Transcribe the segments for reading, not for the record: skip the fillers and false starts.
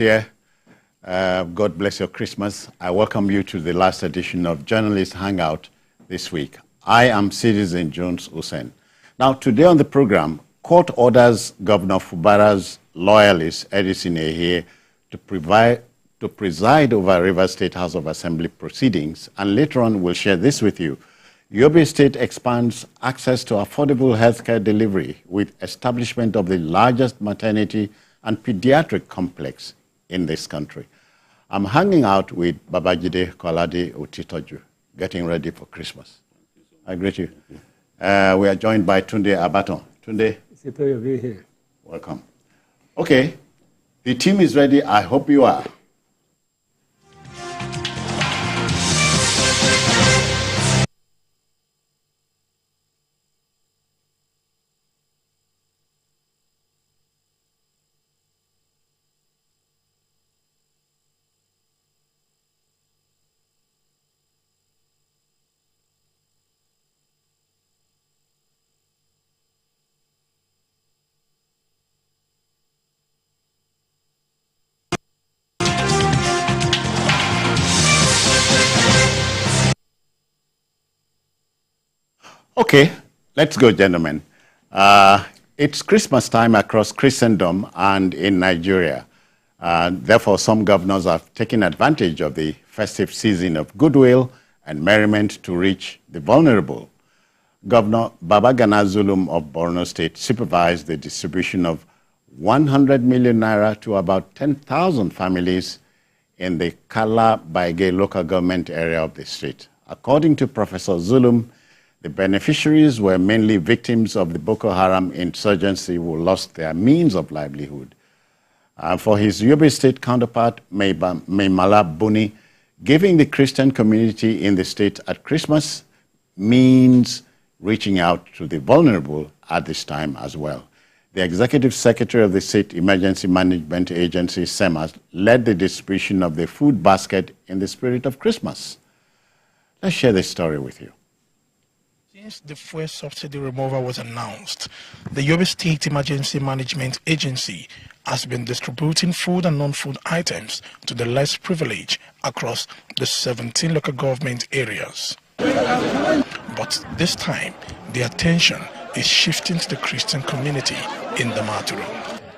Here, God bless your Christmas. I welcome you to the last edition of Journalist Hangout this week. I am Citizen Jones Hussein. Now, today on the program, court orders Governor Fubara's loyalist, Edison Ehie, to preside over Rivers State House of Assembly proceedings, and later on we'll share this with you. Yobe State expands access to affordable healthcare delivery with establishment of the largest maternity and pediatric complex in this country. I'm hanging out with Babajide Kolade Otitoju, getting ready for Christmas. I greet you. We are joined by Tunde Abaton. Tunde. It's a pleasure to be here. Welcome. Okay, the team is ready. I hope you are. Okay, let's go, gentlemen. It's Christmas time across Christendom and in Nigeria. Therefore, some governors have taken advantage of the festive season of goodwill and merriment to reach the vulnerable. Governor Babagana Zulum of Borno State supervised the distribution of 100 million naira to about 10,000 families in the Kala Baige local government area of the state. According to Professor Zulum, the beneficiaries were mainly victims of the Boko Haram insurgency who lost their means of livelihood. For his Yobe State counterpart, Maimala Buni, giving the Christian community in the state at Christmas means reaching out to the vulnerable at this time as well. The Executive Secretary of the State Emergency Management Agency, SEMA, led the distribution of the food basket in the spirit of Christmas. Let's share this story with you. Since the fuel subsidy removal was announced, the Yobe State Emergency Management Agency has been distributing food and non-food items to the less privileged across the 17 local government areas. But this time, the attention is shifting to the Christian community in the Maturu.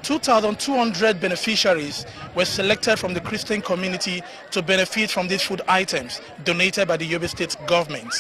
2,200 beneficiaries were selected from the Christian community to benefit from these food items donated by the Yobe State government.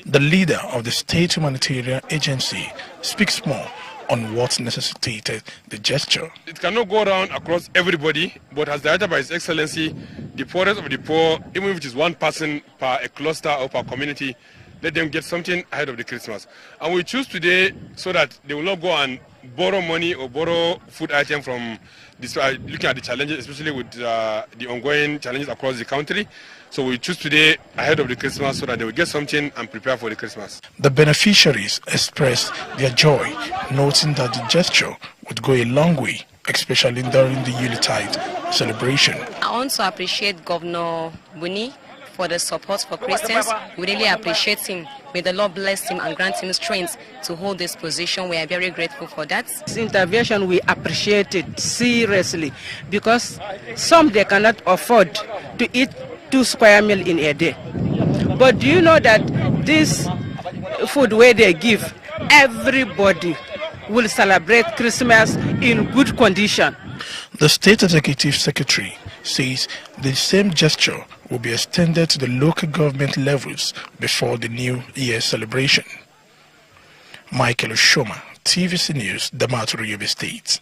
The leader of the State Humanitarian Agency speaks more on what necessitated the gesture. It cannot go around across everybody, but as directed by His Excellency, the poorest of the poor, even if it is one person per a cluster or per community, let them get something ahead of the Christmas. And we choose today so that they will not go and borrow money or borrow food item from this, looking at the challenges, especially with the ongoing challenges across the country. So we choose today ahead of the Christmas so that they will get something and prepare for the Christmas. The beneficiaries expressed their joy, noting that the gesture would go a long way, especially during the Yuletide celebration. I want to appreciate Governor Buni for the support for Christians. We really appreciate him. May the Lord bless him and grant him strength to hold this position. We are very grateful for that. This intervention, we appreciate it seriously because some they cannot afford to eat 2 square meals in a day. But do you know that this food where they give, everybody will celebrate Christmas in good condition. The State Executive Secretary says the same gesture will be extended to the local government levels before the New Year celebration. Michael Oshoma, TVC News, Damaturu, Yobe State.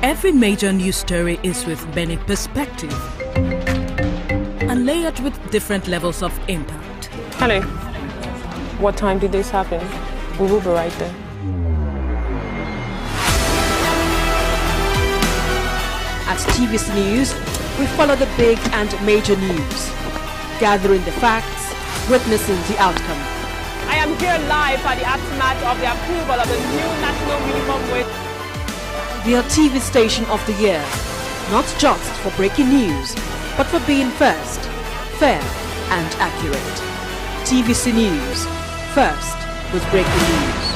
Every major news story is with many perspectives and layered with different levels of impact. Hello. What time did this happen? We will be right there. At TVC News, we follow the big and major news, gathering the facts, witnessing the outcome. I am here live at the aftermath of the approval of the new national minimum wage. The TV station of the year, not just for breaking news, but for being first, fair and accurate. TVC News, first with breaking news.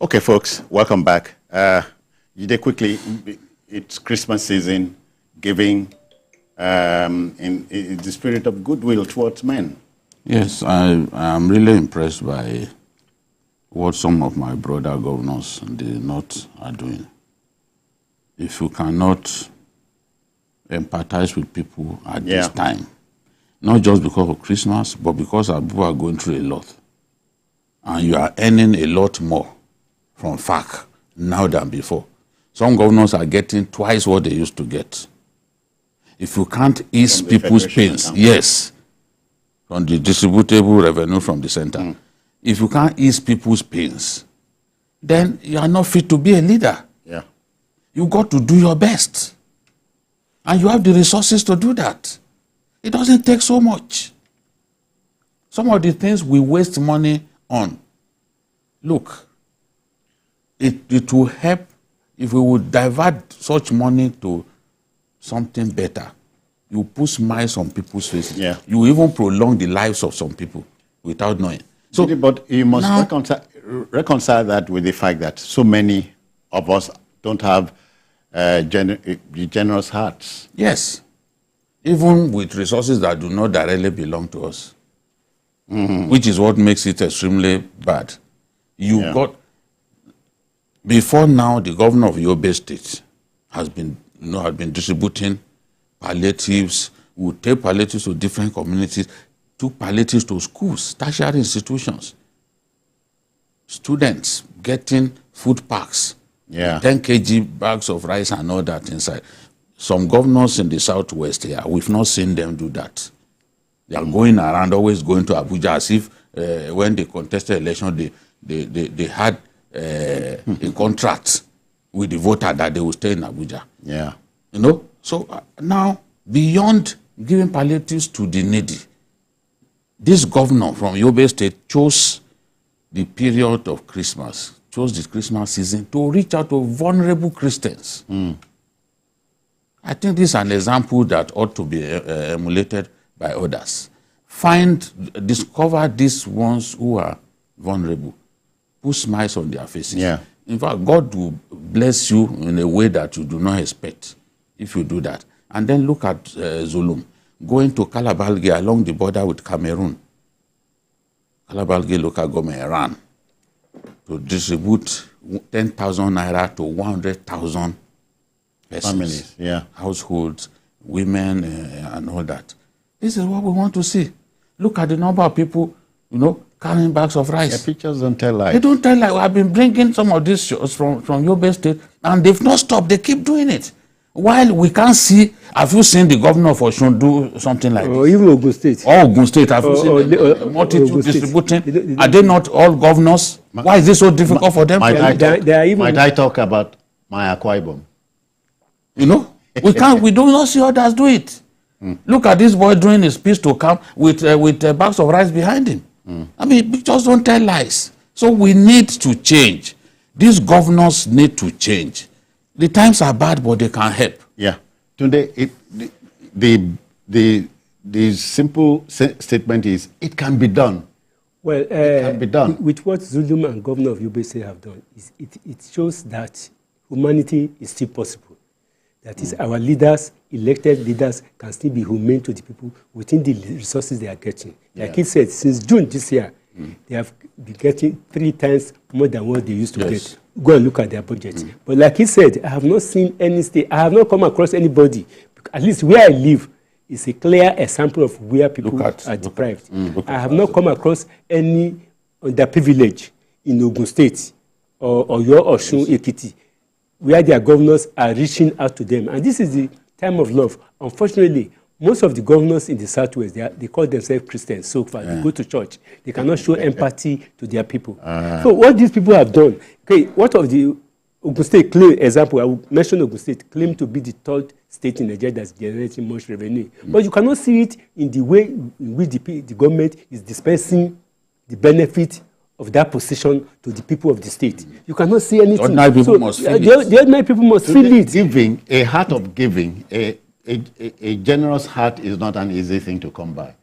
Okay, folks, welcome back. You did quickly, it's Christmas season, giving in the spirit of goodwill towards men. Yes, I am really impressed by what some of my brother governors in the North are doing. If you cannot empathize with people at this time, not just because of Christmas, but because our people are going through a lot, and you are earning a lot more from FAC now than before. Some governors are getting twice what they used to get. If you can't ease people's pains, yes, from the distributable revenue from the center, if you can't ease people's pains, then you are not fit to be a leader. Yeah. You got to do your best. And you have the resources to do that. It doesn't take so much. Some of the things we waste money on, look, it will help if we would divert such money to something better. You put smiles on people's faces. Yeah. You even prolong the lives of some people without knowing. So, but you must now, reconcile that with the fact that so many of us don't have generous hearts. Yes. Even with resources that do not directly belong to us, which is what makes it extremely bad. You got, before now, the governor of Yobe State has been distributing palliatives. We would take palliatives to different communities, took palliatives to schools, tertiary institutions. Students getting food packs, 10 kg bags of rice and all that inside. Some governors in the southwest here, we've not seen them do that. They are going around, always going to Abuja as if when they contested election, they had a contract with the voter that they will stay in Abuja. Yeah. You know? So now, beyond giving palliatives to the needy, this governor from Yobe State chose the period of Christmas, chose the Christmas season to reach out to vulnerable Christians. I think this is an example that ought to be emulated by others. Discover these ones who are vulnerable, put smiles on their faces. Yeah. In fact, God will bless you in a way that you do not expect if you do that. And then look at Zulum, going to Kalabalgi along the border with Cameroon. Kalabalgi local government ran to distribute 10,000 naira to 100,000 families, households, women, and all that. This is what we want to see. Look at the number of people, carrying bags of rice. The pictures don't tell lies. They don't tell lies. I've been bringing some of these shows from Yobe State, and they've not stopped. They keep doing it. While we can't see, have you seen the governor of Osun do something like this? Or even Ogun State. Ogun State, have you seen the multitude distributing? Are they not all governors? Why is this so difficult for them? Might I talk about my Akwa Ibom? We do not see others do it. Look at this boy doing his speech to come with bags of rice behind him. I mean, just don't tell lies. So we need to change. These governors need to change. The times are bad, but they can help. Yeah. Today, the simple statement is, it can be done. Well, it can be done. With what Zulum and Governor of Yobe State have done, it shows that humanity is still possible. That is, our leaders, elected leaders, can still be humane to the people within the resources they are getting. Like he said, since June this year, they have been getting 3 times more than what they used to get. Go and look at their budget. But like he said, I have not seen any state, I have not come across anybody, at least where I live, is a clear example of where people are deprived. I have not come across any underprivilege in Ogun State or your Osun Ekiti, where their governors are reaching out to them. And this is the time of love. Unfortunately, most of the governors in the Southwest, they call themselves Christians so far. They go to church. They cannot show empathy to their people. So what these people have done, what of the Ogun State claim, example, I will mention Ogun State, claim to be the third state in Nigeria that's generating much revenue. But you cannot see it in the way in which the government is dispensing the benefit of that position to the people of the state. You cannot see anything. Ordinary people must feel it. The ordinary people must feel it. Giving, a heart of giving, a generous heart is not an easy thing to come by.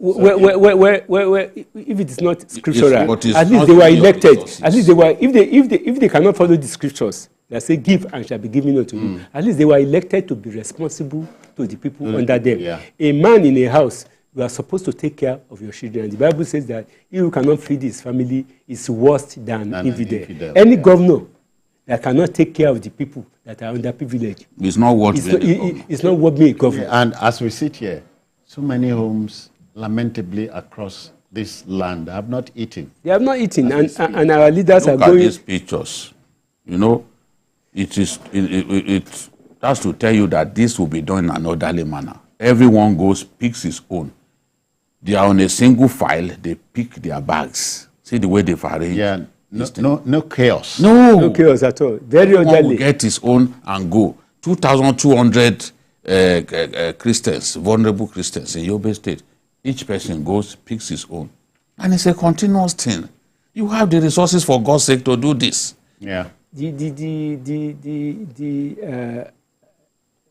If it is not scriptural, at least not they were your elected. resources. At least they were. If they cannot follow the scriptures that say, "Give and shall be given unto you," at least they were elected to be responsible to the people under them. Yeah. A man in a house, you are supposed to take care of your children. The Bible says that he who cannot feed his family is worse than infidel. Any governor that cannot take care of the people that are underprivileged, It's not what it's not what being a governor. And as we sit here, so many homes, lamentably across this land, have not eaten. They have not eaten, and our leaders are Look at going. these pictures. You know, it has to tell you that this will be done in an orderly manner. Everyone goes, picks his own. They are on a single file, they pick their bags. See the way they've arranged. Yeah, no chaos. No chaos at all. Very Everyone orderly. will get his own and go. 2,200 Christians, vulnerable Christians in Yobe State. Each person goes, picks his own. And it's a continuous thing. You have the resources, for God's sake, to do this. Yeah.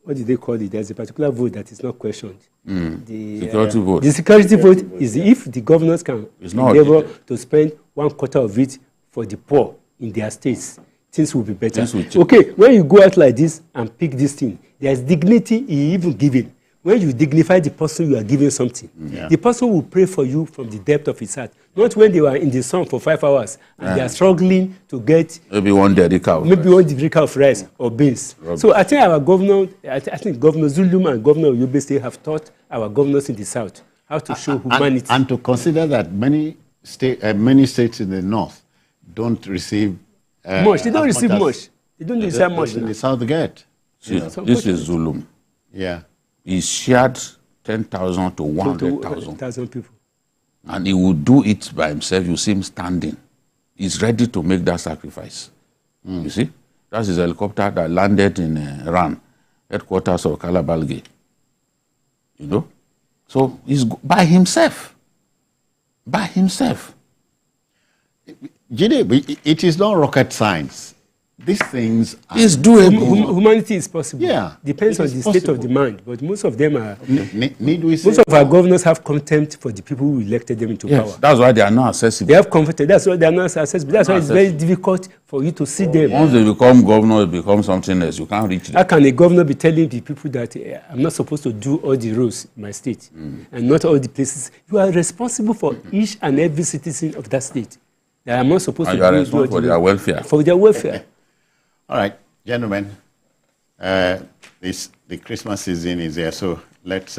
What do they call it? There's a particular vote that is not questioned. Security vote. The security vote is if the governors can It's not endeavor audited. to spend 1/4 of it for the poor in their states, things will be better. Things will change. Okay, when you go out like this and pick this thing, there's dignity in even giving. When you dignify the person, you are giving something. Yeah. The person will pray for you from the depth of his heart. Not when they were in the sun for 5 hours and they are struggling to get Maybe one dedica. maybe 1 degree of rice or beans. So I think our governor, I think Governor Zulum and Governor Yobe State have taught our governors in the south how to show humanity. And to consider that many states in the north don't receive much. They don't as receive as much. They don't receive much. in the south get. See, this is Zulum. Yeah. He shared 10,000 to 100,000. 1,000 people. And he will do it by himself. You see him standing. He's ready to make that sacrifice. You see? That's his helicopter that landed in Iran, headquarters of Kalabalgi. You know? So he's by himself. By himself. Jide, it is not rocket science. These things are... It's doable. Humanity is possible. Yeah, Depends it on is the state of possible. the mind. But most of them are. Need we say Most of our governors have contempt for the people who elected them into Yes, power. that's why they are not accessible. They have confidence. That's why they are not accessible. That's why it's very Accessible. difficult for you to see them. Once they become governor, it becomes something else. You can't reach them. How can a governor be telling the people that I'm not supposed to do all the roads in my state and not all the places? You are responsible for each and every citizen of that state. That I'm not supposed And to you are do responsible for their welfare. For their welfare. All right, gentlemen, the Christmas season is here, so let's,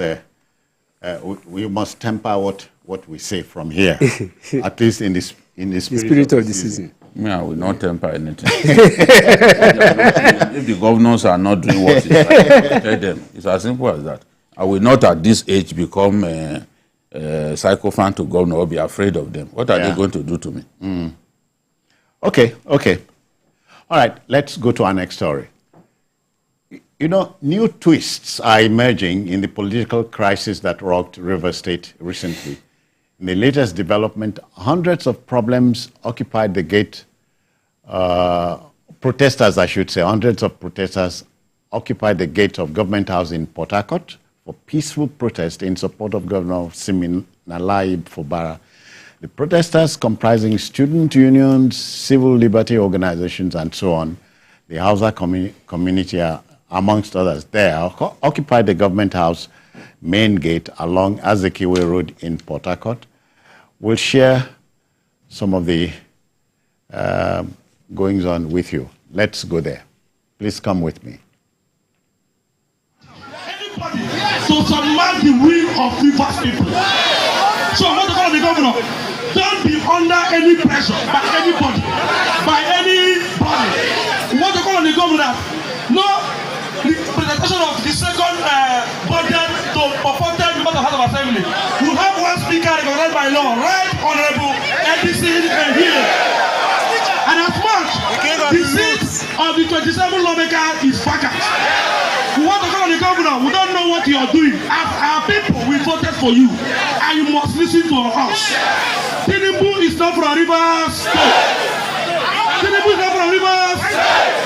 we must temper what we say from here, at least in the spirit of the season. Yeah, I will not temper anything. If the governors are not doing what is right, tell them. It's as simple as that. I will not at this age become a sycophant to governor or be afraid of them. What are they going to do to me? Okay. All right, let's go to our next story. You know, new twists are emerging in the political crisis that rocked Rivers State recently. In the latest development, hundreds of problems occupied the gate, protesters, I should say, hundreds of protesters occupied the gate of Government House in Port Harcourt for peaceful protest in support of Governor Siminalayi Fubara. The protesters, comprising student unions, civil liberty organizations, and so on, the Hausa community, amongst others there, occupied the Government House main gate along Azikiwe Road in Port Harcourt. We'll share some of the goings on with you. Let's go there. Please come with me. To submerge the will of Rivers people. So I want to call the governor. Don't be under any pressure by anybody, We want to call on the governor. No presentation of the second budget to purported members of the House of Assembly. We have one speaker recognized by law, Right Honorable Edison here. And as much the seat of the 27 lawmakers is vacant. We want to call on the governor. We don't know what you are doing. As our people, we voted for you, and you must listen to us. Tinubu is not from Rivers State. Tinubu is not from Rivers State.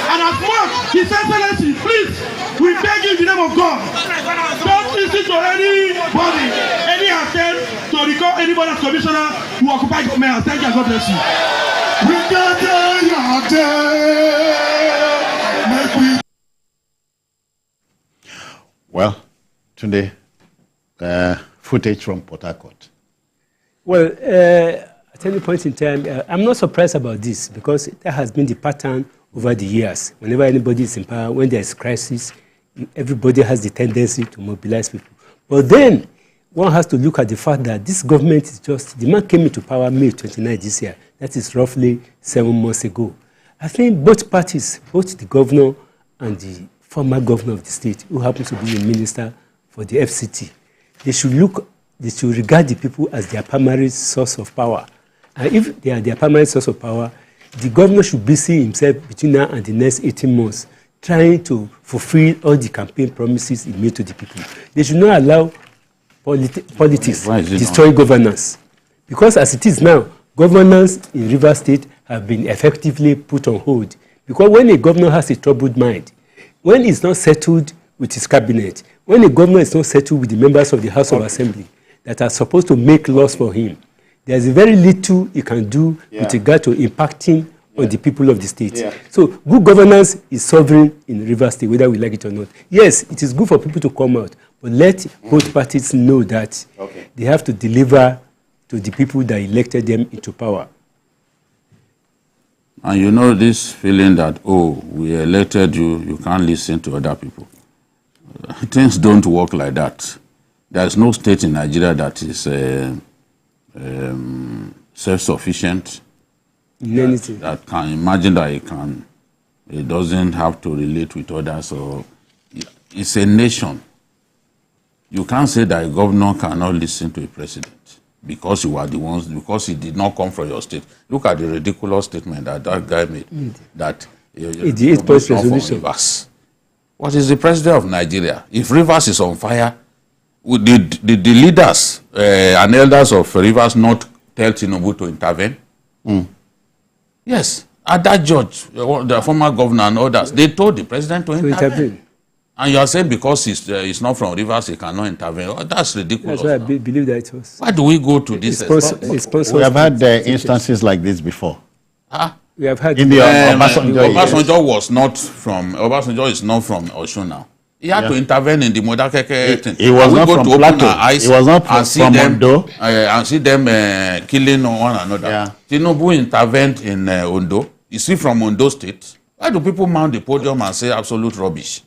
And as much, His Excellency, please, we beg you in the name of God, don't listen to anybody, any attempt to recall anybody as commissioner who occupy government. Thank you and God bless you. We gather your day, make we. Well, today, footage from Port Harcourt. Well, at any point in time, I'm not surprised about this because that has been the pattern over the years. Whenever anybody is in power, when there is crisis, everybody has the tendency to mobilize people. But then, one has to look at the fact that this government is just, the man came into power May 29 this year. That is roughly 7 months ago. I think both parties, both the governor and the former governor of the state, who happens to be a minister for the FCT, they should regard the people as their primary source of power. And if they are their primary source of power, the governor should busy himself between now and the next 18 months trying to fulfill all the campaign promises he made to the people. They should not allow politics destroy governance. Because as it is now, governance in Rivers State have been effectively put on hold. Because when a governor has a troubled mind, when he's not settled with his cabinet, when a governor is not settled with the members of the House of Assembly that are supposed to make laws for him, there's very little he can do with regard to impacting on the people of the state. So good governance is sovereign in Rivers State, whether we like it or not. Yes, it is good for people to come out, but let both parties know that they have to deliver to the people that elected them into power. And you know this feeling that, oh, we elected you, you can't listen to other people. Things don't work like that. There's no state in Nigeria that is self-sufficient, that can imagine that it doesn't have to relate with others. So it's a nation. You can't say that a governor cannot listen to a president because you are the ones, because he did not come from your state. Look at the ridiculous statement that guy made, that the 8-point resolution. What is the president of Nigeria? If Rivers is on fire, did the leaders and elders of Rivers not tell Tinubu to intervene? Yes. At that judge, the former governor and others, they told the president to intervene. And you are saying because he's not from Rivers, he cannot intervene. Oh, that's ridiculous. That's why I believe that it was. Why do we go to this? We have had instances like this before. We have had in the Obasanjo was not from. Obasanjo is not from Osun now. He had to intervene in the Modakeke thing. He was not from Plateau. He was not from Ondo. And see them killing one another. Tinubu intervened in Ondo. Is he from Ondo State? Why do people mount the podium and say absolute rubbish?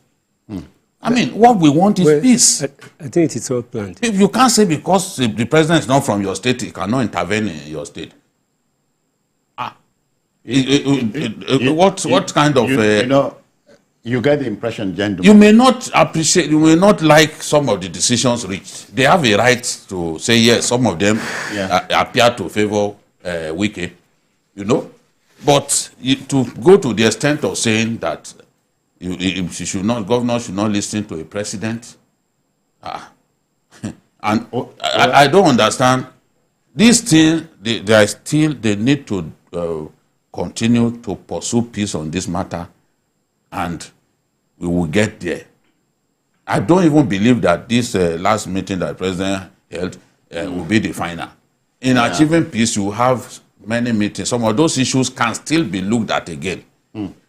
I mean, what we want is peace. I think it's all planned. If you can't say because the president is not from your state, he cannot intervene in your state. What kind of... you get the impression, gentlemen. You may not appreciate, you may not like some of the decisions reached. They have a right to say, yes, some of them appear to favor Wike, But to go to the extent of saying that governor should not listen to a president. And I don't understand. This thing, they need to continue to pursue peace on this matter, and we will get there. I don't even believe that this last meeting that the president held will be the final. In achieving peace, you have many meetings. Some of those issues can still be looked at again.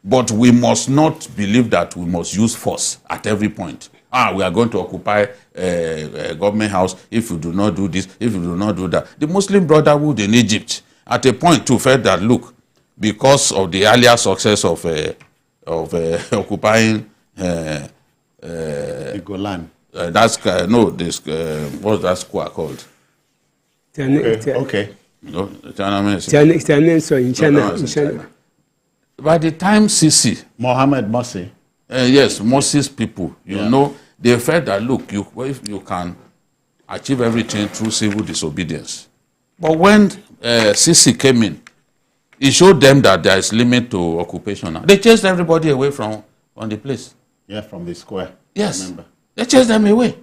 But we must not believe that we must use force at every point. We are going to occupy a government house if we do not do this, if we do not do that. The Muslim Brotherhood in Egypt, at a point, too, felt that, look, because of the earlier success of occupying the Golan. What's that square called? Okay. In China. By the time Sisi, Mohammed Morsi, yes, Morsi's people, they felt that, look, if you can achieve everything through civil disobedience. But when Sisi came in, It showed them that there is limit to occupation. They chased everybody away from the place. Yeah, from the square. Yes, Remember. they chased them away.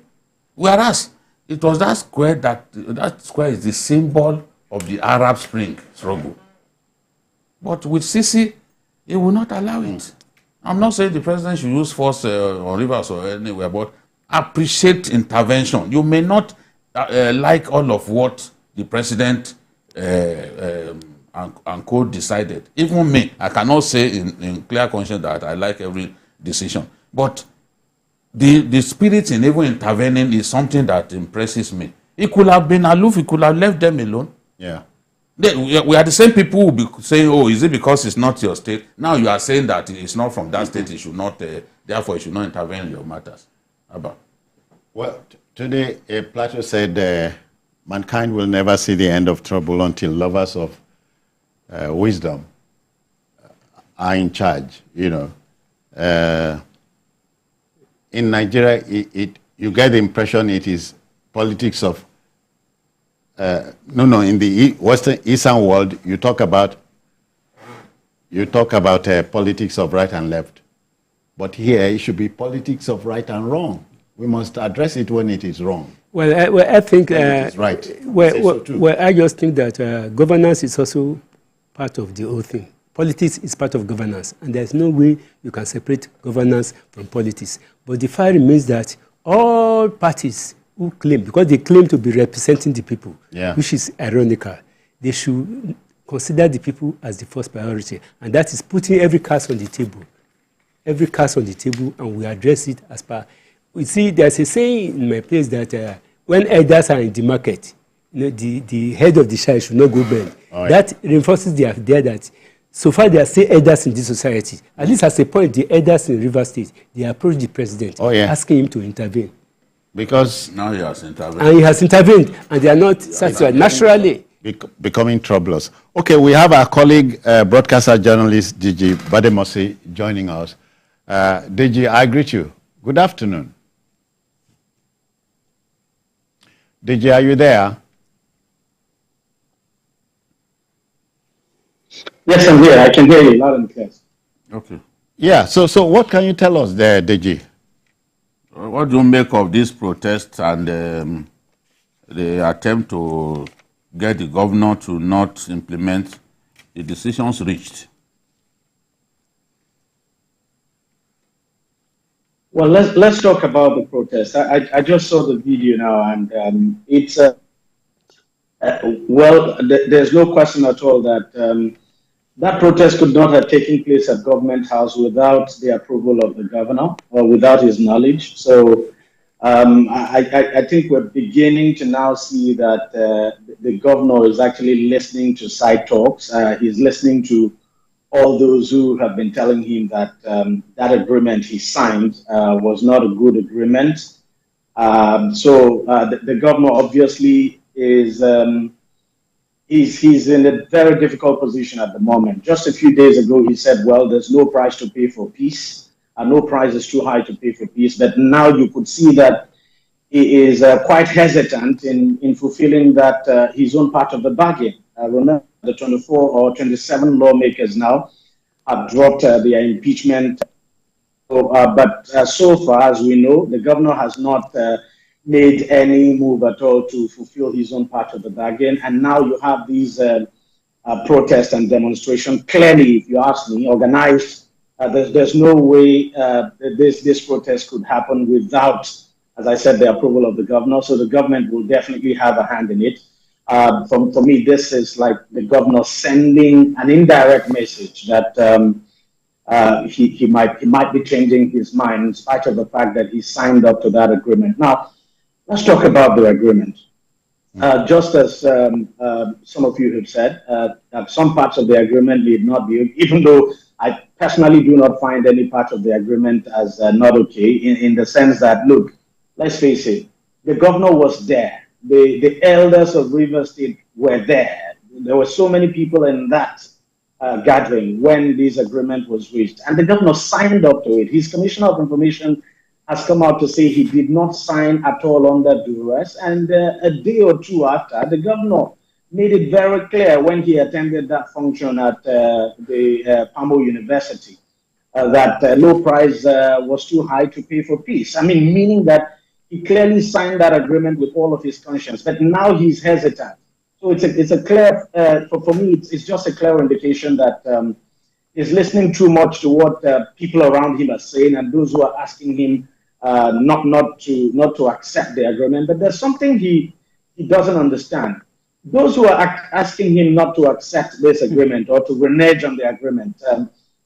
Whereas it was that square that square is the symbol of the Arab Spring struggle. But with Sisi, he will not allow it. I'm not saying the president should use force on rivers or anywhere, but appreciate intervention. You may not like all of what the president and co decided. Even me, I cannot say in clear conscience that I like every decision. But the spirit in even intervening is something that impresses me. He could have been aloof, he could have left them alone. Yeah. We are the same people who will be saying, oh, is it because it's not your state? Now you are saying that it's not from that state, it should not, therefore it should not intervene in your matters. Abba. Well, today Plato said mankind will never see the end of trouble until lovers of wisdom are in charge, you know. In Nigeria, you get the impression it is politics of in the Eastern world, you talk about politics of right and left, but here it should be politics of right and wrong. We must address it when it is wrong. Well, I think it is right. I just think that governance is also part of the whole thing. Politics is part of governance, and there's no way you can separate governance from politics. But the fact remains that all parties who claim, because they claim to be representing the people, which is ironical, they should consider the people as the first priority. And that is putting every cast on the table. Every cast on the table, and we address it as per. You see, there's a saying in my place that when elders are in the market, the head of the child should not go bend. Oh, that reinforces the idea that so far there are still elders in this society. At least at a point, the elders in River State, they approach the president, asking him to intervene. Because now he has intervened. And he has intervened, and they are not satisfied. Naturally. Becoming troublous. Okay, we have our colleague, broadcaster journalist, DG Bademosi, joining us. DG, I greet you. Good afternoon. DG, are you there? Yes, I'm here. I can hear you loud and clear. Okay. Yeah, so what can you tell us there, DG? What do you make of this protest and the attempt to get the governor to not implement the decisions reached? Well, let's talk about the protest. I just saw the video now, and it's there's no question at all that that protest could not have taken place at Government House without the approval of the governor or without his knowledge. So I think we're beginning to now see that the governor is actually listening to side talks. He's listening to all those who have been telling him that that agreement he signed was not a good agreement. So the governor obviously is he's in a very difficult position at the moment. Just a few days ago, he said, well, there's no price to pay for peace. No price is too high to pay for peace. But now you could see that he is quite hesitant in fulfilling that his own part of the bargain. Remember, the 24 or 27 lawmakers now have dropped their impeachment. But so far, as we know, the governor has not made any move at all to fulfill his own part of the bargain. And now you have these protests and demonstrations. Clearly, if you ask me, organized. There's no way this protest could happen without, as I said, the approval of the governor. So the government will definitely have a hand in it. For me, this is like the governor sending an indirect message that he might be changing his mind in spite of the fact that he signed up to that agreement. Now, let's talk about the agreement. Just as some of you have said, that some parts of the agreement need not be, even though I personally do not find any part of the agreement as not okay, in the sense that, look, let's face it, the governor was there. The elders of River State were there. There were so many people in that gathering when this agreement was reached. And the governor signed up to it. His Commissioner of Information has come out to say he did not sign at all under duress. And a day or two after, the governor made it very clear when he attended that function at the Pamo University that low price was too high to pay for peace. I mean, meaning that he clearly signed that agreement with all of his conscience, but now he's hesitant. So it's a clear, for me, it's just a clear indication that he's listening too much to what people around him are saying, and those who are asking him not to accept the agreement. But there's something he doesn't understand. Those who are asking him not to accept this agreement or to renege on the agreement,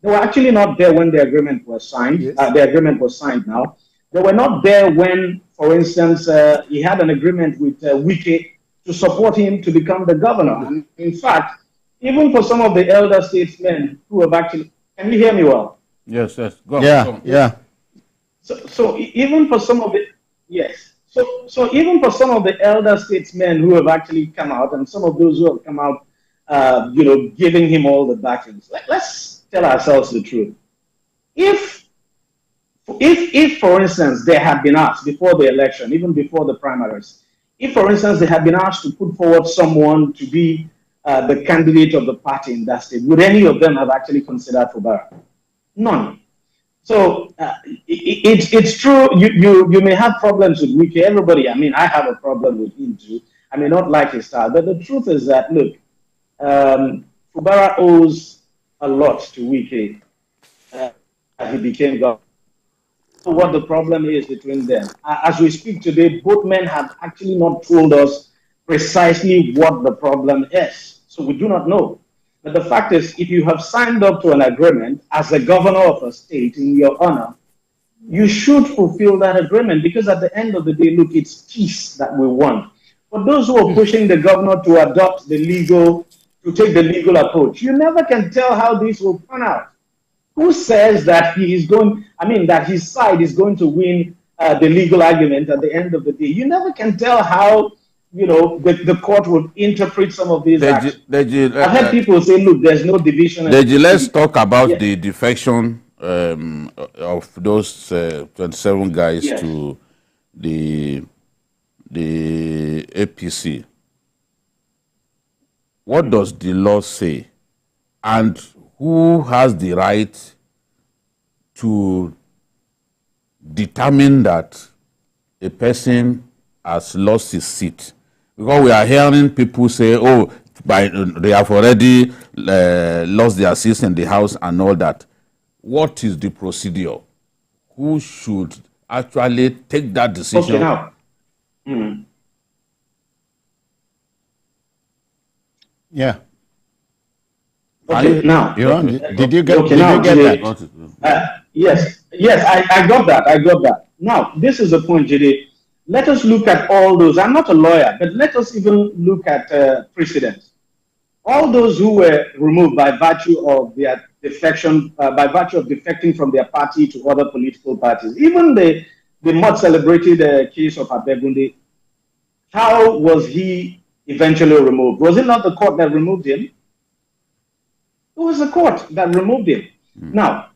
they were actually not there when the agreement was signed. Yes. The agreement was signed now. They were not there when, for instance, he had an agreement with Wike to support him to become the governor. And in fact, even for some of the elder statesmen who have actually, can you hear me well? Yes, yes. Go. Yeah. So even for some of the, yes. So even for some of the elder statesmen who have actually come out, and some of those who have come out, giving him all the backings, let's tell ourselves the truth. If, for instance, they had been asked before the election, even before the primaries, if, for instance, they had been asked to put forward someone to be the candidate of the party in that state, would any of them have actually considered Fubara? None. So it's true, you may have problems with Wike. Everybody, I mean, I have a problem with him too. I may not like his style, but the truth is that, look, Fubara owes a lot to Wike as he became governor. So what the problem is between them. As we speak today, both men have actually not told us precisely what the problem is. So we do not know. But the fact is, if you have signed up to an agreement as a governor of a state in your honor, you should fulfill that agreement, because at the end of the day, look, it's peace that we want. For those who are pushing the governor to adopt to take the legal approach, you never can tell how this will pan out. Who says that that his side is going to win the legal argument at the end of the day? You never can tell how, the court would interpret some of these acts. I've heard people say, look, there's no division. Let's talk about the defection of those 27 guys to the APC. What does the law say? And who has the right to determine that a person has lost his seat? Because we are hearing people say, oh, they have already lost their seats in the House and all that. What is the procedure? Who should actually take that decision? Okay, now. Mm. Yeah. Okay, now. Did you get that? Yes, I got that. Now, this is the point, JD. Let us look at all those. I'm not a lawyer, but let us even look at precedents. All those who were removed by virtue of their defection, by virtue of defecting from their party to other political parties, even the much celebrated case of Abegunde, how was he eventually removed? Was it not the court that removed him? It was the court that removed him. Now,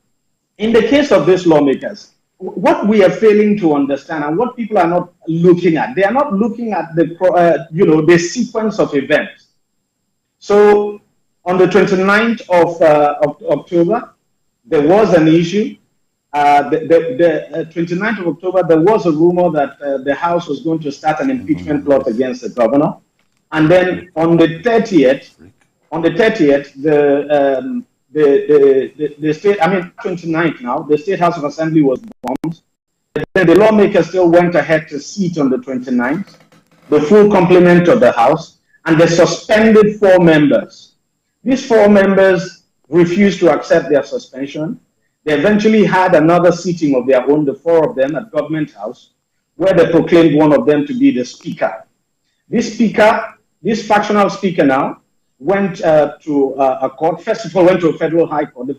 in the case of these lawmakers, what we are failing to understand and what people are not looking at, they are not looking at the sequence of events. So on the 29th of October, there was an issue. The 29th of October, there was a rumor that the House was going to start an impeachment plot against the governor. And then on the 30th, the state, 29th now, the State House of Assembly was bombed. Then the lawmakers still went ahead to sit on the 29th, the full complement of the House, and they suspended 4 members. These 4 members refused to accept their suspension. They eventually had another sitting of their own, the 4 of them, at Government House, where they proclaimed one of them to be the Speaker. This factional Speaker now, went to a court. First of all, went to a federal high court. A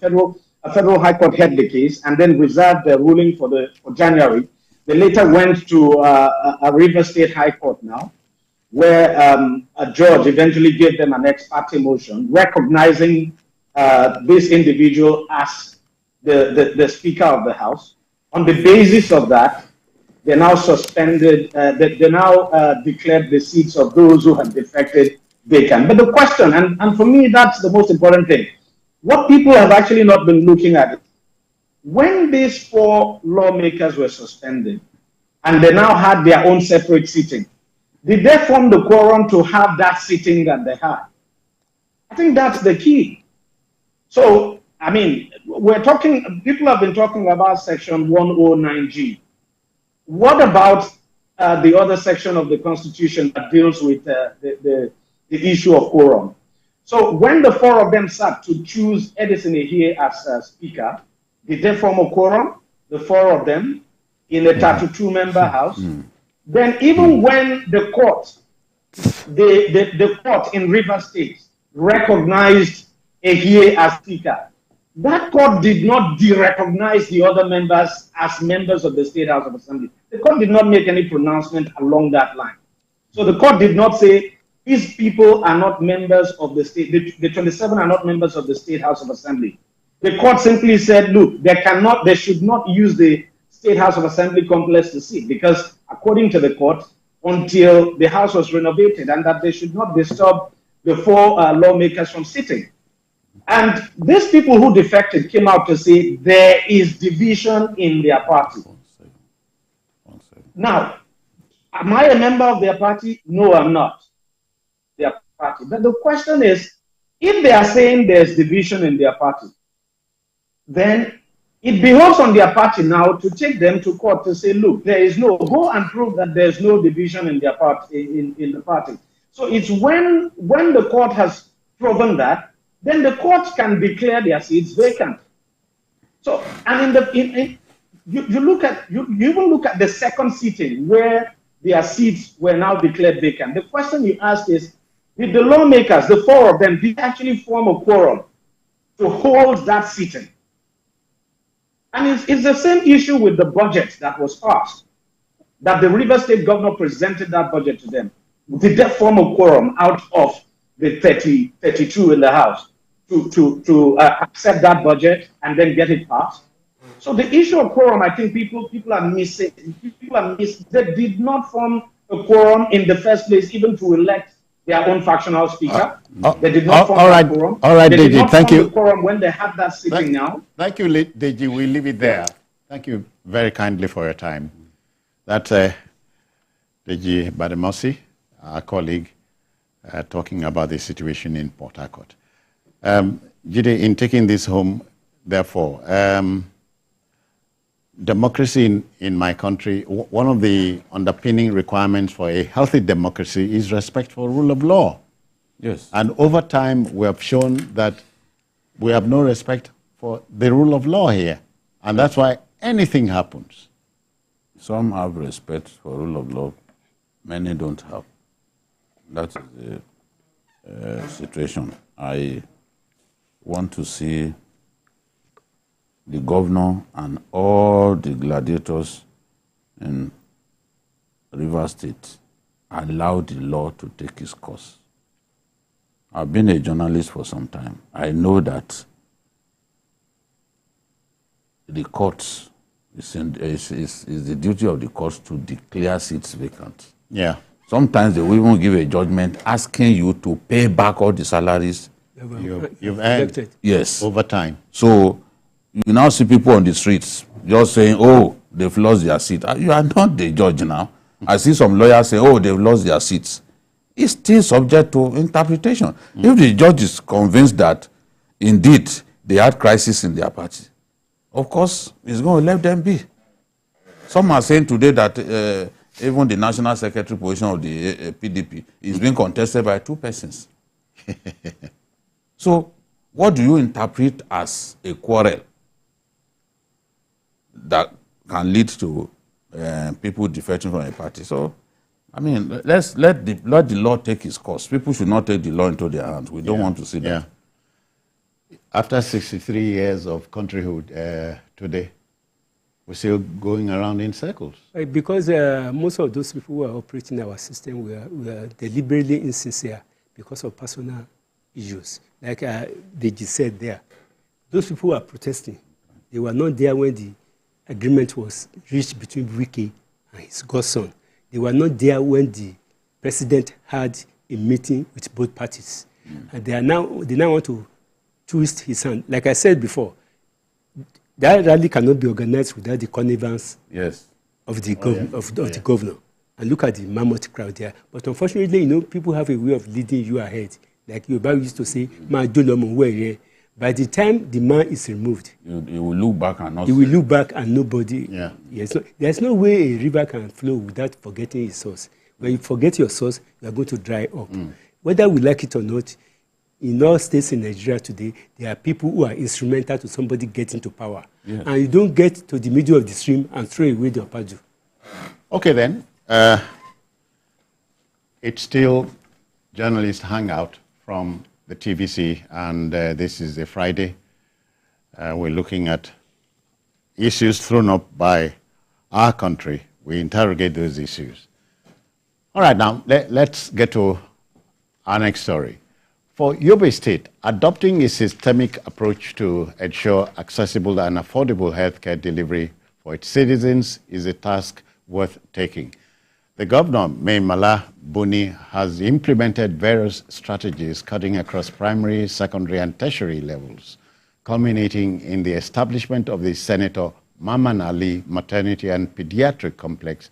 federal high court heard the case and then reserved the ruling for January. They later went to a River State High Court now, where a judge eventually gave them an ex parte motion recognizing this individual as the Speaker of the House. On the basis of that, they now suspended. They now declared the seats of those who had defected vacant. But the question, and for me, that's the most important thing, what people have actually not been looking at it, when these 4 lawmakers were suspended and they now had their own separate sitting, did they form the quorum to have that sitting that they had? I think that's the key. So, I mean, people have been talking about Section 109G. What about the other section of the Constitution that deals with the issue of quorum? So when the 4 of them sat to choose Edison Ehie as Speaker, did they form a quorum, the 4 of them, in a 32-member House? Then even when the court, the court in Rivers State recognized Ehie as Speaker, that court did not de-recognize the other members as members of the State House of Assembly. The court did not make any pronouncement along that line. So the court did not say, these people are not members of the state, the 27 are not members of the State House of Assembly. The court simply said, look, they should not use the State House of Assembly complex to sit, because according to the court, until the House was renovated, and that they should not disturb the 4 lawmakers from sitting. And these people who defected came out to say there is division in their party. Now, am I a member of their party? No, I'm not. Their party. But the question is, if they are saying there's division in their party, then it behoves on their party now to take them to court to say, look, there is no, go and prove that there's no division in their party, in the party. So it's when the court has proven that, then the court can declare their seats vacant. So, and you even look at the second sitting where their seats were now declared vacant. The question you ask is, did the lawmakers, the 4 of them, did actually form a quorum to hold that sitting? And it's the same issue with the budget that was passed, that the River State governor presented that budget to them. Did they form a quorum out of the 32 in the House to accept that budget and then get it passed? So the issue of quorum, I think people are missing. They did not form a quorum in the first place, even to elect their own factional speaker. They did not form a quorum. All right, they did Deji, not thank form you. a quorum when they had that sitting now. Thank you, Deji. We'll leave it there. Thank you very kindly for your time. That's Deji Bademosi, our colleague, talking about the situation in Port Harcourt. Jide, in taking this home, therefore, democracy in my country, one of the underpinning requirements for a healthy democracy is respect for rule of law. Yes. And over time, we have shown that we have no respect for the rule of law here. And that's why anything happens. Some have respect for rule of law, many don't have. That's the situation. I want to see the governor and all the gladiators in Rivers State allow the law to take its course. I've been a journalist for some time. I know that the courts, is the duty of the courts to declare seats vacant. Yeah. Sometimes they will even give a judgment asking you to pay back all the salaries you've earned. Yes. Over time. So you now see people on the streets just saying, oh, they've lost their seat. You are not the judge now. I see some lawyers say, oh, they've lost their seats. It's still subject to interpretation. If the judge is convinced that, indeed, they had crisis in their party, of course, he's going to let them be. Some are saying today that even the national secretary position of the PDP is being contested by 2 persons. So, what do you interpret as a quarrel that can lead to people defecting from a party? So, I mean, let the law take its course. People should not take the law into their hands. We don't want to see that. After 63 years of countryhood today, we're still going around in circles. Because most of those people who are operating our system were deliberately insincere because of personal issues. Like Deji said there, those people who are protesting, they were not there when the agreement was reached between Wike and his godson. They were not there when the president had a meeting with both parties. And they now want to twist his hand. Like I said before, that rally cannot be organized without the connivance of the the governor. And look at the mammoth crowd there. But unfortunately, people have a way of leading you ahead. Like Yoruba used to say, "Ma dolomo were." By the time the man is removed, you will look back and not. He will look back and nobody. There's no way a river can flow without forgetting its source. When you forget your source, you are going to dry up. Whether we like it or not, in all states in Nigeria today, there are people who are instrumental to somebody getting to power. And you don't get to the middle of the stream and throw away the opaju. Okay then. It's still journalist hangout from the TVC, and this is a Friday. We're looking at issues thrown up by our country. We interrogate those issues. All right, now let's get to our next story. For Yobe State, adopting a systemic approach to ensure accessible and affordable healthcare delivery for its citizens is a task worth taking. The governor, Maimala Buni, has implemented various strategies cutting across primary, secondary, and tertiary levels, culminating in the establishment of the Senator Maman Ali Maternity and Pediatric Complex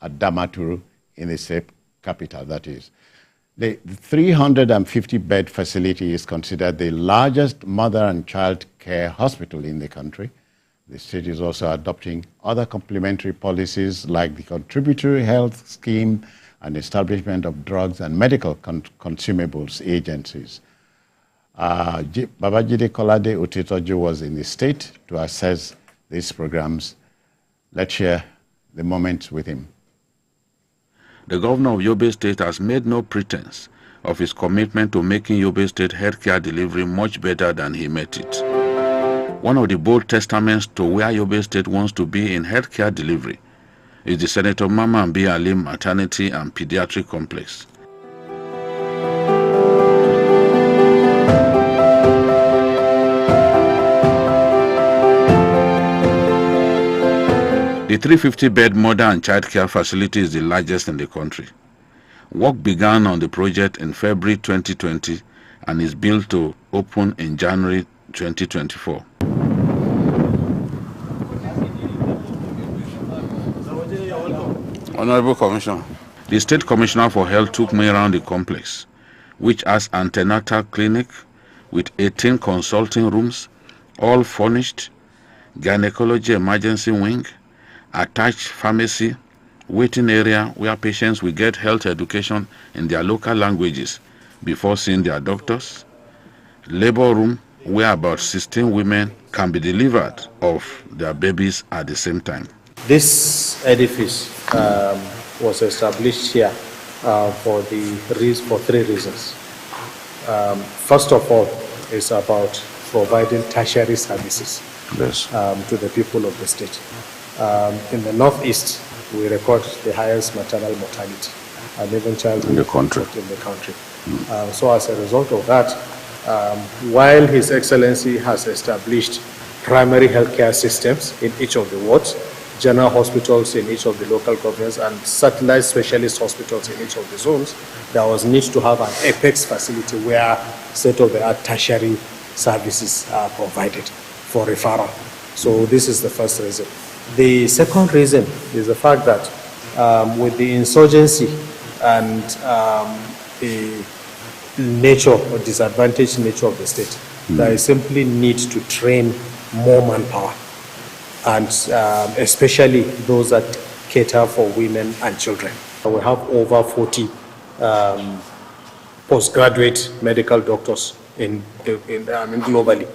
at Damaturu in the state capital, that is. The 350-bed facility is considered the largest mother and child care hospital in the country. The state is also adopting other complementary policies like the contributory health scheme and establishment of drugs and medical consumables agencies. Babajide Kolade Utitoju was in the state to assess these programs. Let's share the moments with him. The governor of Yobe State has made no pretense of his commitment to making Yobe State healthcare delivery much better than he met it. One of the bold testaments to where Yobe State wants to be in healthcare delivery is the Senator Maman Ali Maternity and Pediatric Complex. The 350-bed mother and child care facility is the largest in the country. Work began on the project in February 2020 and is built to open in January 2024. Honorable Commissioner, the State Commissioner for Health took me around the complex, which has antenatal clinic with 18 consulting rooms, all furnished, gynecology emergency wing, attached pharmacy, waiting area where patients will get health education in their local languages before seeing their doctors, labor room where about 16 women can be delivered of their babies at the same time. This edifice was established here for three reasons. First of all, it's about providing tertiary services to the people of the state. In the northeast, we record the highest maternal mortality and even childhood in the country. So as a result of that, while His Excellency has established primary healthcare systems in each of the wards, general hospitals in each of the local governments, and satellite specialist hospitals in each of the zones, there was need to have an apex facility where state-of-the-art tertiary services are provided for referral. So this is the first reason. The second reason is the fact that with the insurgency and the nature or disadvantaged nature of the state, there is simply need to train more manpower, and especially those that cater for women and children. We have over 40 postgraduate medical doctors globally.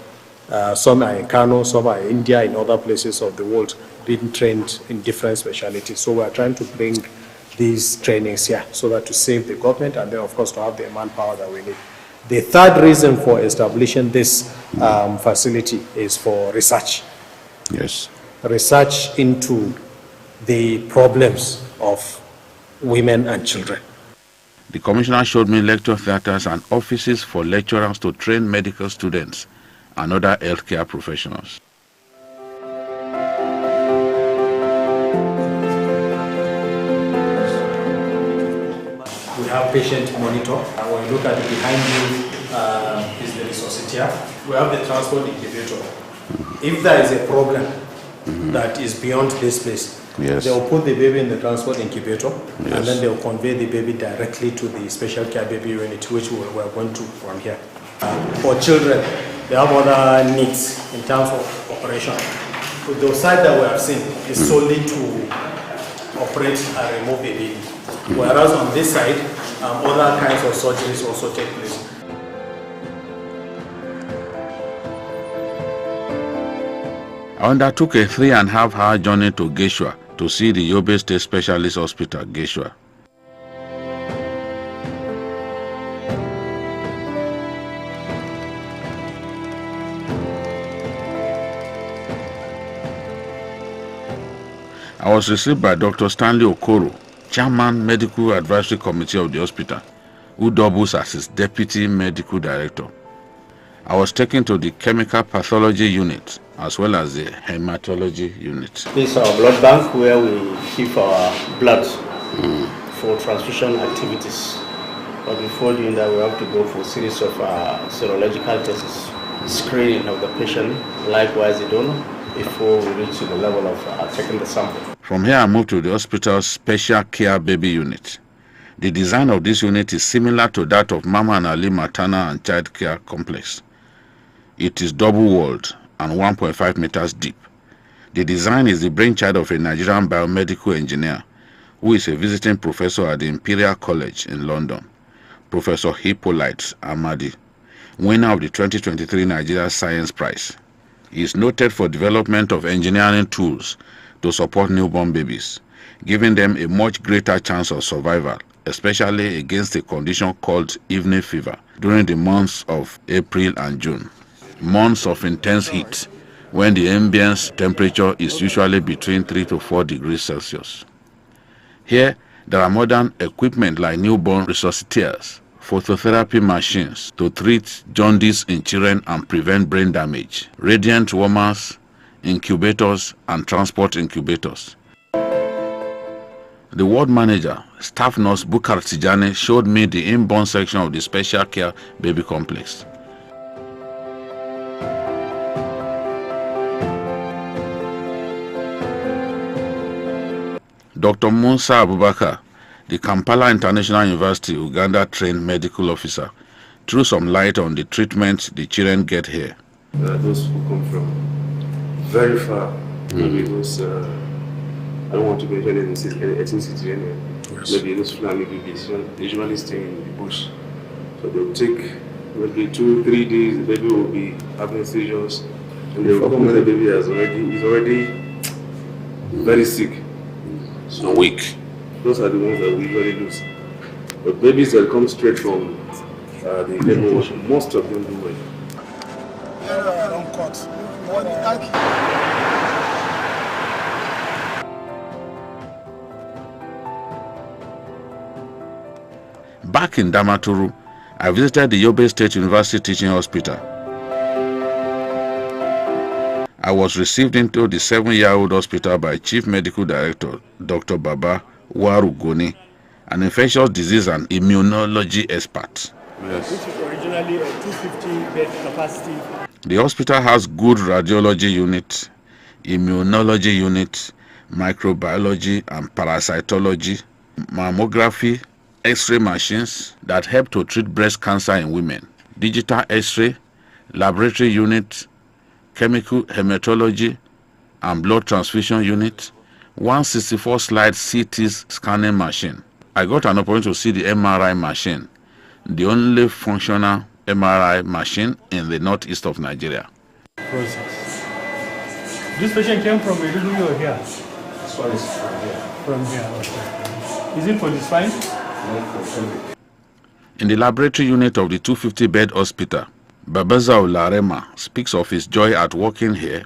Some are in Kano, some are in India, in other places of the world, being trained in different specialties. So we are trying to bring these trainings here so that to save the government and then, of course, to have the manpower that we need. The third reason for establishing this facility is for research. Yes. Research into the problems of women and children. The Commissioner showed me lecture theaters and offices for lecturers to train medical students and other healthcare professionals. We have patient monitor. When you look at it behind you is the resuscitator. We have the transport incubator. If there is a problem that is beyond this space, they will put the baby in the transport incubator, and then they will convey the baby directly to the special care baby unit, which we are going to from here. For children, they have other needs in terms of operation. The side that we have seen is solely to operate and remove a baby, whereas on this side, other kinds of surgeries also take place. I undertook a 3.5-hour journey to Geshua to see the Yobe State Specialist Hospital, Geshua. I was received by Dr. Stanley Okoro, Chairman Medical Advisory Committee of the hospital, who doubles as his Deputy Medical Director. I was taken to the Chemical Pathology Unit as well as the Hematology Unit. This is our blood bank where we keep our blood for transfusion activities. But before doing that, we have to go for a series of serological tests, screening of the patient, likewise the donor, before we reach to the level of taking the sample. From here, I moved to the hospital's Special Care Baby Unit. The design of this unit is similar to that of Mama and Ali Maternal and Child Care Complex. It is double-walled and 1.5 meters deep. The design is the brainchild of a Nigerian biomedical engineer who is a visiting professor at the Imperial College in London, Professor Hippolyte Amadi, winner of the 2023 Nigeria Science Prize. He is noted for development of engineering tools to support newborn babies, giving them a much greater chance of survival, especially against a condition called evening fever during the months of April and June, months of intense heat when the ambient temperature is usually between 3 to 4 degrees Celsius. Here, there are modern equipment like newborn resuscitators, phototherapy machines to treat jaundice in children and prevent brain damage, radiant warmers, incubators, and transport incubators. The ward manager, staff nurse Bukar Tijani, showed me the inborn section of the Special Care Baby Complex. Dr. Musa Abubakar, the Kampala International University Uganda-trained medical officer, threw some light on the treatment the children get here. Those who come from very far, maybe those, I don't want to mention any ethnicity anyway, maybe those Fulani babies, they usually stay in the bush. So they'll take maybe 2-3 days, the baby will be having seizures, and they'll come when the baby is already very sick. So weak. Those are the ones that we usually lose. But babies that come straight from the demo, most of them do well. Back in Damaturu, I visited the Yobe State University Teaching Hospital. I was received into the 7-year-old hospital by Chief Medical Director, Dr. Baba Warugoni, an infectious disease and immunology expert. Yes. Which is originally a 250-bed capacity. The hospital has good radiology unit, immunology unit, microbiology and parasitology, mammography, X-ray machines that help to treat breast cancer in women, digital X-ray, laboratory unit, chemical hematology and blood transfusion unit, 164-slide CT scanning machine. I got an opportunity to see the MRI machine, the only functional MRI machine in the northeast of Nigeria. Process. This patient came from Maiduguri or here? This one is from here. From here, okay. Is it for the spine? In the laboratory unit of the 250-bed hospital, Babaza Olarema speaks of his joy at working here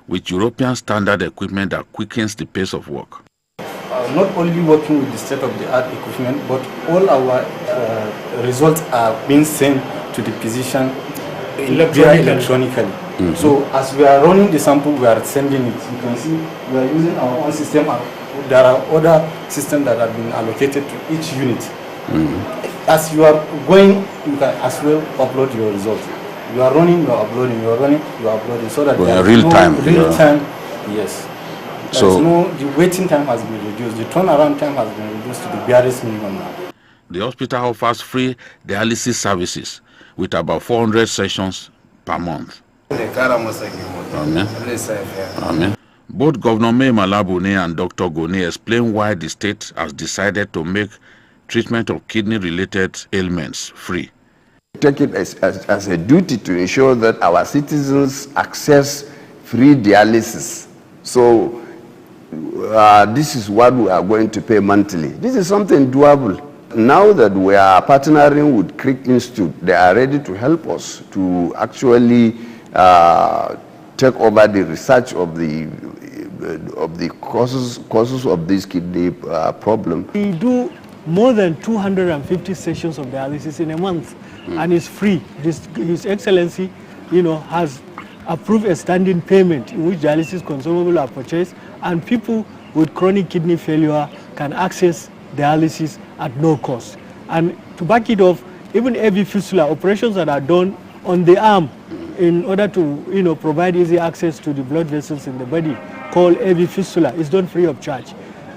with European standard equipment that quickens the pace of work. Not only working with the state-of-the-art equipment, but all our results are being sent to the physician electronically. So as we are running the sample, we are sending it. You can see we are using our own system. There are other systems that have been allocated to each unit As you are going, you can as well upload your results. You are running, you are uploading, you are running, you are uploading, so that there is real time. Real time, yes. So The waiting time has been reduced. The turnaround time has been reduced to the barest minimum now. The hospital offers free dialysis services with about 400 sessions per month. Amen. Amen. Both Governor Mai Mala Buni and Dr. Goni explain why the state has decided to make treatment of kidney-related ailments free. Take it as a duty to ensure that our citizens access free dialysis. So this is what we are going to pay monthly. This is something doable. Now that we are partnering with Creek Institute, they are ready to help us to actually take over the research of the causes of this kidney problem. We do more than 250 sessions of dialysis in a month, and it's free. His Excellency, has approved a standing payment in which dialysis consumables are purchased, and people with chronic kidney failure can access dialysis at no cost. And to back it off, even AV fistula operations that are done on the arm in order to provide easy access to the blood vessels in the body, called AV fistula, is done free of charge.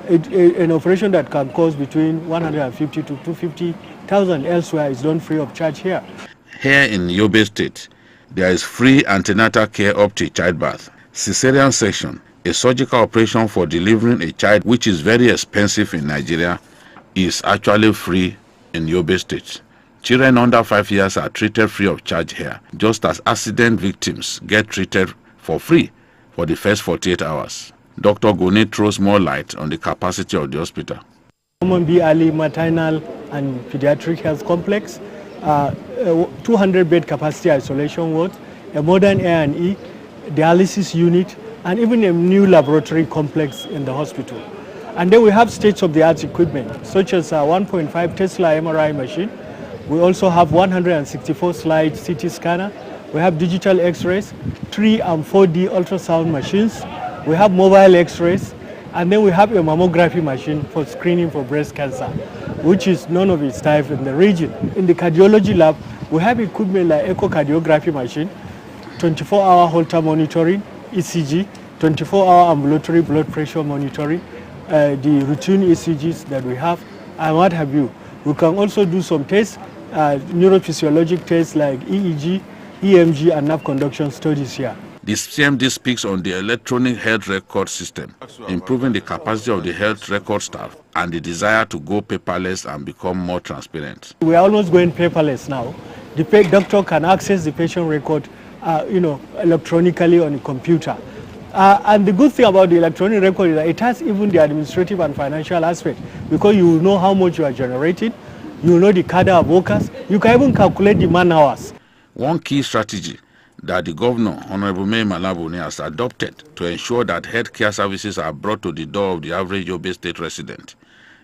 An operation that can cost between 150 to 250,000 elsewhere is done free of charge here. Here in Yobe State, there is free antenatal care up to childbirth, cesarean section, a surgical operation for delivering a child, which is very expensive in Nigeria, is actually free in Yobe State. Children under 5 years are treated free of charge here, just as accident victims get treated for free for the first 48 hours. Dr. Goni throws more light on the capacity of the hospital. Common B. Ali Maternal and Pediatric Health Complex, 200-bed capacity isolation ward, a modern A&E, dialysis unit, and even a new laboratory complex in the hospital. And then we have state-of-the-art equipment, such as a 1.5 Tesla MRI machine. We also have 164-slide CT scanner. We have digital X-rays, 3 and 4D ultrasound machines. We have mobile X-rays, and then we have a mammography machine for screening for breast cancer, which is none of its type in the region. In the cardiology lab, we have equipment like echocardiography machine, 24-hour Holter monitoring, ECG, 24-hour ambulatory blood pressure monitoring, the routine ECGs that we have, and what have you. We can also do some tests, neurophysiologic tests like EEG, EMG, and nerve conduction studies here. The CMD speaks on the electronic health record system, improving the capacity of the health record staff and the desire to go paperless and become more transparent. We are almost going paperless now. The doctor can access the patient record electronically on a computer. And the good thing about the electronic record is that it has even the administrative and financial aspect, because you will know how much you are generating, you will know the cadre of workers, you can even calculate the man hours. One key strategy that the Governor, Honorable Mai Mala Buni, has adopted to ensure that healthcare services are brought to the door of the average Yobe State resident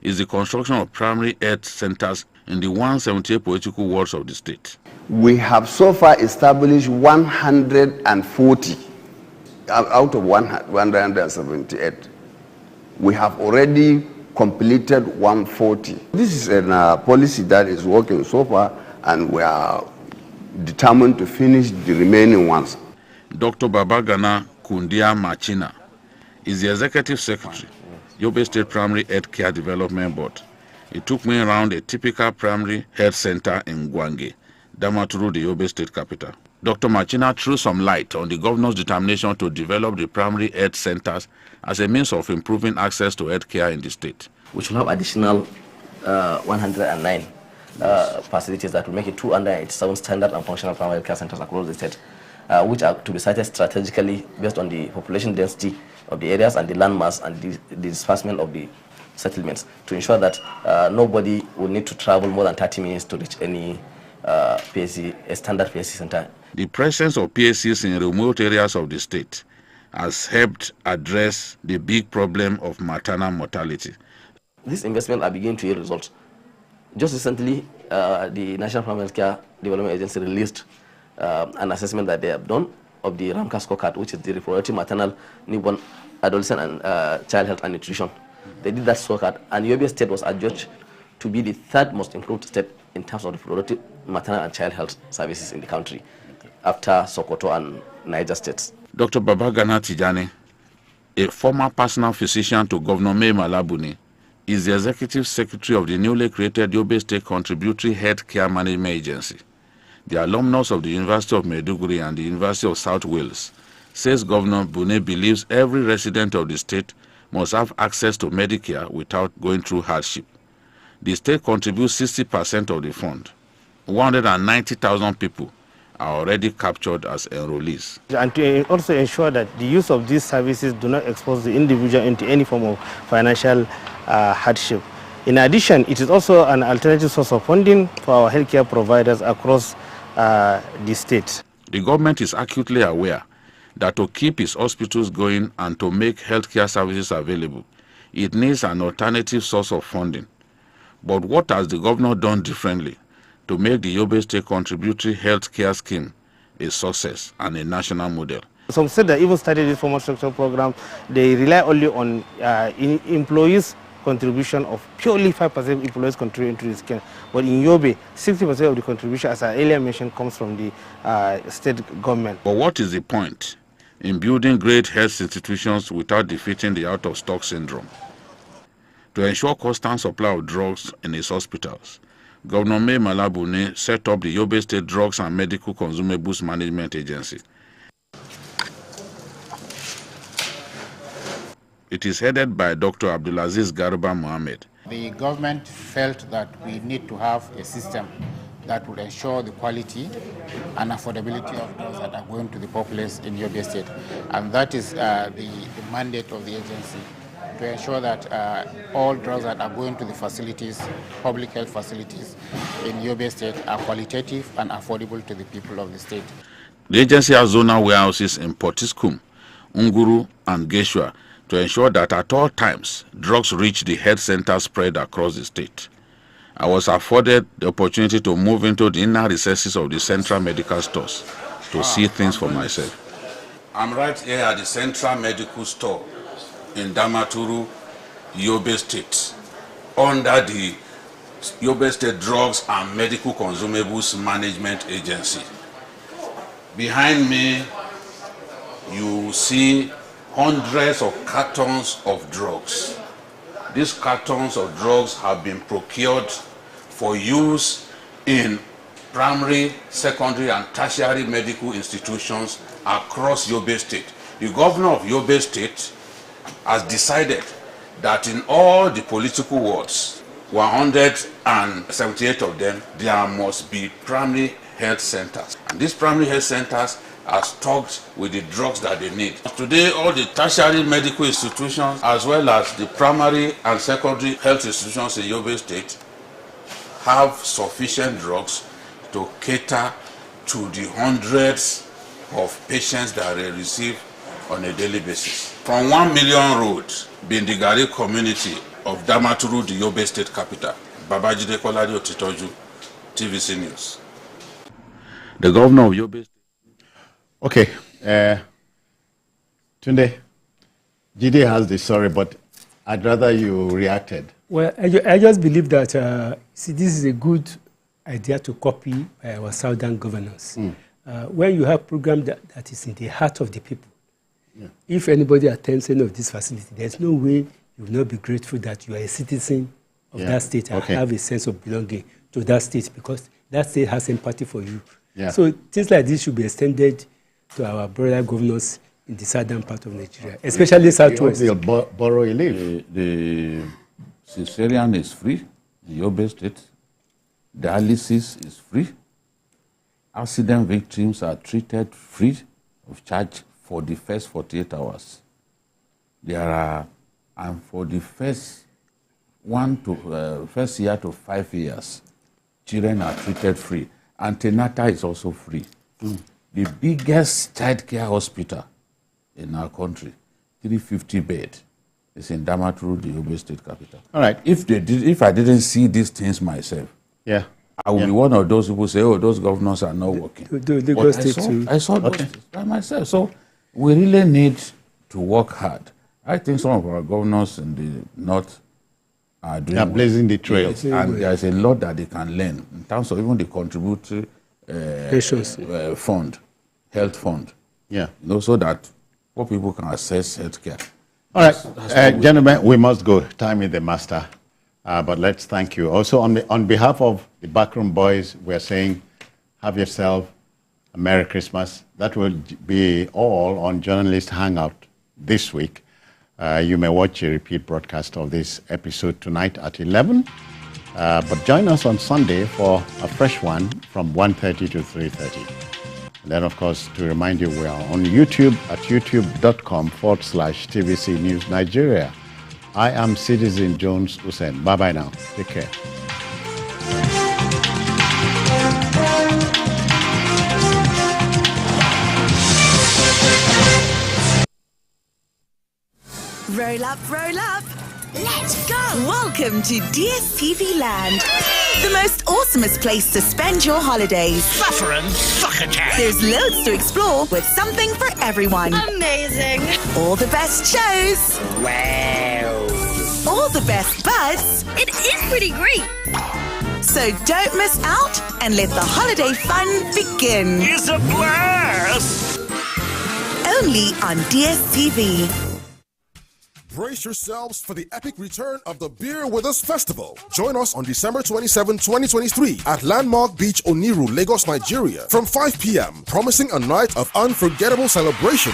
is the construction of primary health centers in the 178 political wards of the state. We have so far established 140 out of 178. We have already completed 140. This is a policy that is working so far, and we are determined to finish the remaining ones. Dr. Babagana Kundia Machina is the Executive Secretary, Yobe State Primary Health Care Development Board. He took me around a typical primary health center in Gwange, Damaturu, the Yobe State capital. Dr. Machina threw some light on the governor's determination to develop the primary health centers as a means of improving access to health care in the state. We should have additional 109 facilities that will make it 287 standard and functional primary care centers across the state, which are to be sited strategically based on the population density of the areas and the landmass and the disbursement of the settlements, to ensure that nobody will need to travel more than 30 minutes to reach any PSC, a standard PSC center. The presence of PSCs in remote areas of the state has helped address the big problem of maternal mortality. These investments are beginning to yield results. Just recently, the National Primary Care Development Agency released an assessment that they have done of the RAMCA scorecard, which is the reproductive, maternal, newborn, adolescent, and child health and nutrition. They did that scorecard, and Yobe State was adjudged to be the third most improved state in terms of reproductive, maternal and child health services in the country, after Sokoto and Niger states. Dr. Babagana Tijani, a former personal physician to Governor Mai Malabuni, is the executive secretary of the newly created Yobe State Contributory Health Care Management Agency. The alumnus of the University of Maiduguri and the University of South Wales says Governor Bune believes every resident of the state must have access to Medicare without going through hardship. The state contributes 60% of the fund. 190,000 people are already captured as enrollees. And to also ensure that the use of these services do not expose the individual into any form of financial hardship. In addition, it is also an alternative source of funding for our healthcare providers across the state. The government is acutely aware that to keep its hospitals going and to make healthcare services available, it needs an alternative source of funding. But what has the governor done differently to make the Yobe State Contributory Healthcare Scheme a success and a national model? Some said that even started this formal structure program, they rely only on employees' contribution of purely 5% employees contributing to the scheme. But in Yobe, 60% of the contribution, as I earlier mentioned, comes from the state government. But what is the point in building great health institutions without defeating the out-of-stock syndrome? To ensure constant supply of drugs in its hospitals, Governor Mai Malabuni set up the Yobe State Drugs and Medical Consumables Management Agency. It is headed by Dr. Abdulaziz Garba Mohammed. The government felt that we need to have a system that would ensure the quality and affordability of drugs that are going to the populace in Yobe State. And that is the mandate of the agency, to ensure that all drugs that are going to the facilities, public health facilities in Yobe State, are qualitative and affordable to the people of the state. The agency has zonal warehouses in Potiskum, Unguru, and Geshua to ensure that at all times drugs reach the health centers spread across the state. I was afforded the opportunity to move into the inner recesses of the central medical stores to see things for myself. I'm right here at the Central Medical Store in Damaturu, Yobe State, under the Yobe State Drugs and Medical Consumables Management Agency. Behind me, you see hundreds of cartons of drugs. These cartons of drugs have been procured for use in primary, secondary, and tertiary medical institutions across Yobe State. The governor of Yobe State has decided that in all the political wards, 178 of them, there must be primary health centers. And these primary health centers are stocked with the drugs that they need. Today, all the tertiary medical institutions, as well as the primary and secondary health institutions in Yobe State, have sufficient drugs to cater to the hundreds of patients that they receive on a daily basis. From 1 Million Road, Bindigari community of Damaturu, the Yobe State capital, Babajide Kolade Otitoju, TVC News. The governor of Yobe State. Okay. Tunde, Jide has the story, but I'd rather you reacted. Well, I just believe that see, this is a good idea to copy by our southern governors. When you have program that is in the heart of the people, if anybody attends any of this facility, there's no way you will not be grateful that you are a citizen of that state and have a sense of belonging to that state, because that state has empathy for you. So things like this should be extended to our brother governors in the southern part of Nigeria, especially Southwest. They'll borrow a leaf. The cesarean is free in Yobe State. Dialysis is free. Accident victims are treated free of charge for the first 48 hours. And for the first year to 5 years, children are treated free. Antenatal is also free. The biggest child care hospital in our country, 350 bed, is in Damaturu, the Yobe State capital. All right. If I didn't see these things myself, I would be one of those who say, "Oh, those governors are not working." I saw those things by myself. So we really need to work hard. I think some of our governors in the north are doing. They are blazing the trail. Yes, and there's a lot that they can learn in terms of even the contributory fund, health fund. Yeah. So that more people can access healthcare. All right, gentlemen, we must go. Time is the master. But let's thank you. Also, on behalf of the Backroom Boys, we're saying have yourself a Merry Christmas. That will be all on Journalist Hangout this week. You may watch a repeat broadcast of this episode tonight at 11. But join us on Sunday for a fresh one from 1:30 to 3:30. And then, of course, to remind you, we are on YouTube at youtube.com/TVC News Nigeria. I am Citizen Jones Hussein. Bye-bye now. Take care. Roll up, roll up. Let's go. Welcome to DSTV Land, the most awesomest place to spend your holidays. Suffering succotash. There's loads to explore with something for everyone. Amazing. All the best shows. Wow. All the best buzz. It is pretty great. So don't miss out and let the holiday fun begin. It's a blast. Only on DSTV. Brace yourselves for the epic return of the Beer With Us Festival. Join us on December 27, 2023 at Landmark Beach, Oniru, Lagos, Nigeria from 5 p.m., promising a night of unforgettable celebration.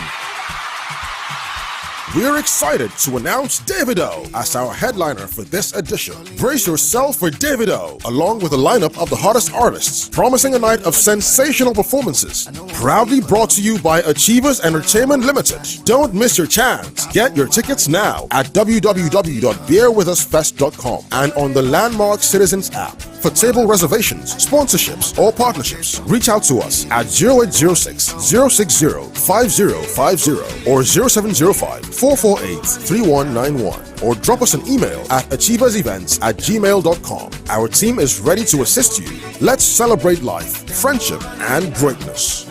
We're excited to announce Davido as our headliner for this edition. Brace yourself for Davido, along with a lineup of the hottest artists, promising a night of sensational performances. Proudly brought to you by Achievers Entertainment Limited. Don't miss your chance. Get your tickets now at www.beerwithusfest.com and on the Landmark Citizens app. For table reservations, sponsorships, or partnerships, reach out to us at 0806 060 5050 or 0705 448 3191 or drop us an email at achieversevents@gmail.com. Our team is ready to assist you. Let's celebrate life, friendship, and greatness.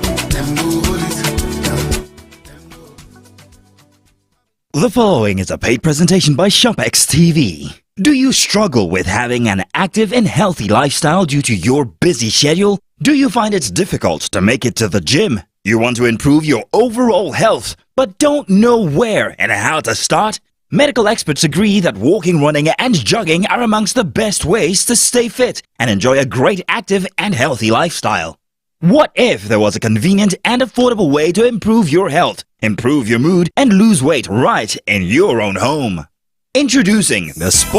The following is a paid presentation by ShopX TV. Do you struggle with having an active and healthy lifestyle due to your busy schedule? Do you find it difficult to make it to the gym? You want to improve your overall health, but don't know where and how to start? Medical experts agree that walking, running, and jogging are amongst the best ways to stay fit and enjoy a great active and healthy lifestyle. What if there was a convenient and affordable way to improve your health, improve your mood, and lose weight right in your own home? Introducing the Sport